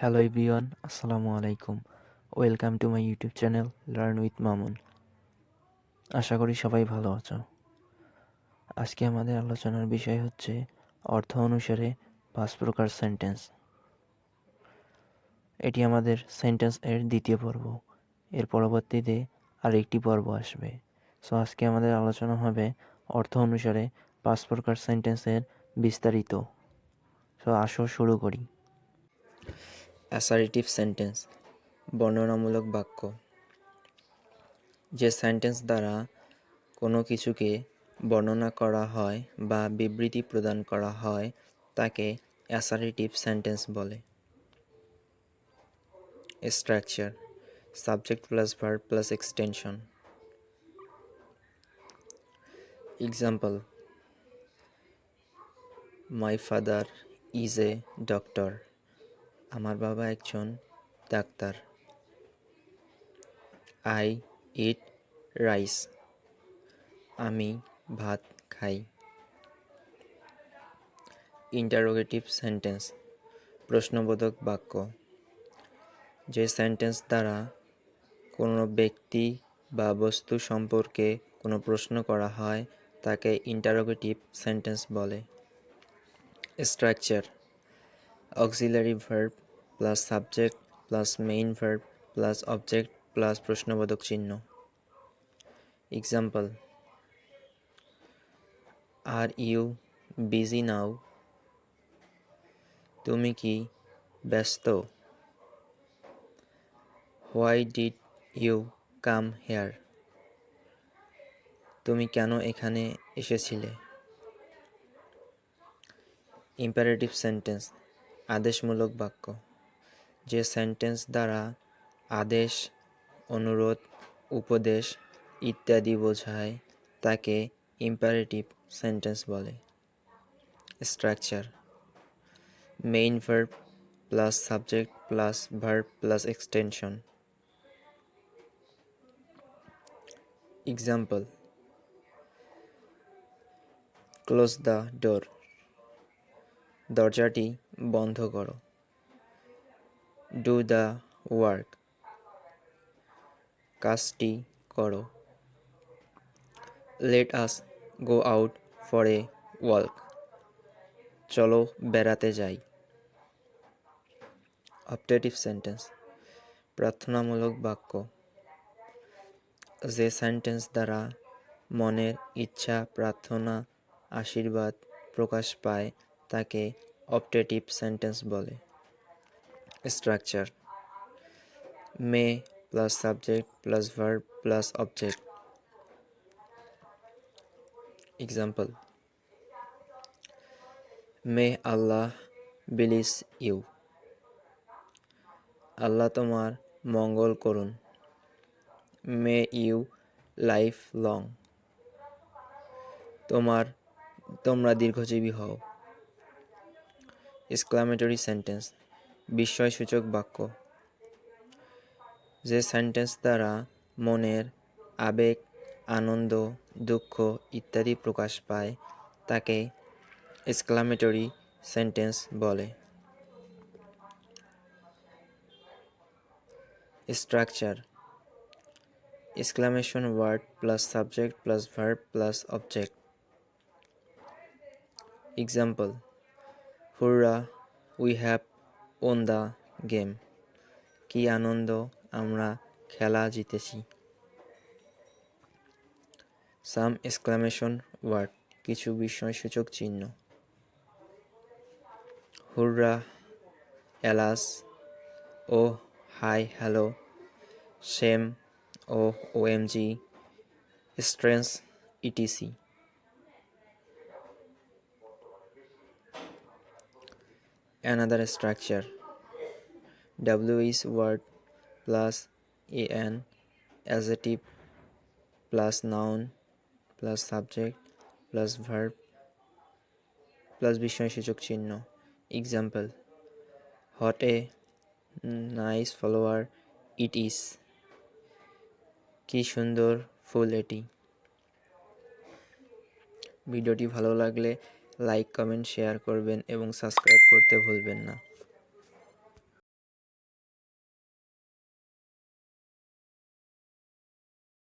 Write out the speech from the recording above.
Hello everyone, আসসালামু আলাইকুম। Welcome to my YouTube channel learn with Mamun. আশা করি সবাই ভালো আছো। আজকে আমাদের আলোচনার বিষয় হচ্ছে অর্থ অনুসারে 5 প্রকার সেন্টেন্স। এটি আমাদের সেন্টেন্স এর দ্বিতীয় পর্ব। এর পরবর্তীতে আরেকটি পর্ব আসবে। সো আজকে আমাদের আলোচনা হবে অর্থ অনুসারে 5 প্রকার সেন্টেন্সের বিস্তারিত। সো আসো শুরু করি। অ্যাসার্টিভ সেন্টেন্স, বর্ণনামূলক বাক্য। যে সেন্টেন্স দ্বারা কোনো কিছুকে বর্ণনা করা হয় বা বিবৃতি প্রদান করা হয় তাকে অ্যাসার্টিভ সেন্টেন্স বলে। Structure: subject plus verb plus extension. Example: my father is a doctor. আমার বাবা একজন ডাক্তার। I eat rice. আমি ভাত খাই। ইন্টারোগেটিভ সেন্টেন্স, প্রশ্নবোধক বাক্য। যে সেন্টেন্স দ্বারা কোনো ব্যক্তি বা বস্তু সম্পর্কে কোনো প্রশ্ন করা হয় তাকে ইন্টারোগেটিভ সেন্টেন্স বলে। Structure: auxiliary verb plus subject plus main verb plus object plus প্রশ্নবোধক চিহ্ন। Example: are you busy now? তুমি কি ব্যস্ত? Why did you come here? তুমি কেন এখানে এসেছিলে? ইম্পারেটিভ সেন্টেন্স, আদেশমূলক বাক্য। যে সেন্টেন্স দ্বারা আদেশ, অনুরোধ, উপদেশ ইত্যাদি বোঝায় তাকে ইম্পারেটিভ সেন্টেন্স বলে। Structure: main verb plus subject plus verb plus extension. Example: close the door. দরজাটি বন্ধ করো। Do the work. কাজটি করো। Let us go out for a walk. চলো বেড়াতে যাই। অপটেটিভ সেন্টেন্স, প্রার্থনামূলক বাক্য। যে সেন্টেন্স দ্বারা মনের ইচ্ছা, প্রার্থনা, আশীর্বাদ প্রকাশ পায় তাকে অপটেটিভ সেন্টেন্স বলে। Structure: may plus subject plus verb plus object. Example: may Allah bless you. Allah তোমার মঙ্গল করুন। May you life long. তোমরা দীর্ঘজীবী হও। এক্সক্লামেটরি সেন্টেন্স, বিস্ময়সূচক বাক্য। যে সেন্টেন্স দ্বারা মনের আবেগ, আনন্দ, দুঃখ ইত্যাদি প্রকাশ পায় তাকে এক্সক্লামেটরি সেন্টেন্স বলে। Structure: exclamation word plus subject plus verb plus object. Example: hurrah, we have won the game. কি আনন্দ, আমরা খেলা জিতেছি। সাম এক্সক্লামেশন ওয়ার্ড, কিছু বিস্ময়সূচক চিহ্ন। Hurrah, alas, oh hi hello, shame oh OMG, strange etc. Another structure: W is word plus an, adjective plus noun plus subject plus verb plus বিস্ময়সূচক চিহ্ন। Example: what a nice flower it is. কি সুন্দর ফুল এটি। ভিডিওটি ভালো লাগলে like, comment, share করবেন এবং subscribe করতে ভুলবেন না।